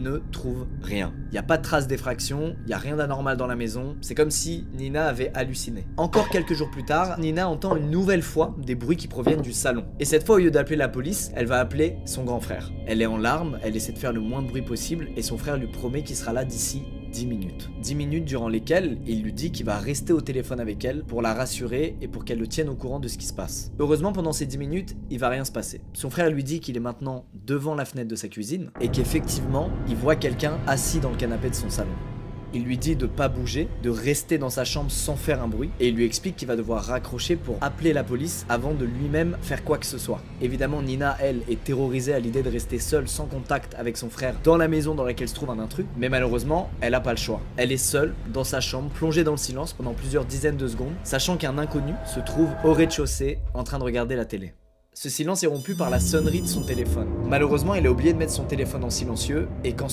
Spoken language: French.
ne trouve rien. Il n'y a pas de trace d'effraction, il n'y a rien d'anormal dans la maison, c'est comme si Nina avait halluciné. Encore quelques jours plus tard, Nina entend une nouvelle fois des bruits qui proviennent du salon. Et cette fois, au lieu d'appeler la police, elle va appeler son grand frère. Elle est en larmes, elle essaie de faire le moins de bruit possible et son frère lui promet qu'il sera là d'ici 10 minutes. 10 minutes durant lesquelles il lui dit qu'il va rester au téléphone avec elle pour la rassurer et pour qu'elle le tienne au courant de ce qui se passe. Heureusement, pendant ces 10 minutes, il va rien se passer. Son frère lui dit qu'il est maintenant devant la fenêtre de sa cuisine et qu'effectivement, il voit quelqu'un assis dans le canapé de son salon. Il lui dit de pas bouger, de rester dans sa chambre sans faire un bruit, et il lui explique qu'il va devoir raccrocher pour appeler la police avant de lui-même faire quoi que ce soit. Évidemment, Nina, elle, est terrorisée à l'idée de rester seule sans contact avec son frère dans la maison dans laquelle se trouve un intrus, mais malheureusement, elle a pas le choix. Elle est seule, dans sa chambre, plongée dans le silence pendant plusieurs dizaines de secondes, sachant qu'un inconnu se trouve au rez-de-chaussée en train de regarder la télé. Ce silence est rompu par la sonnerie de son téléphone. Malheureusement, elle a oublié de mettre son téléphone en silencieux, et quand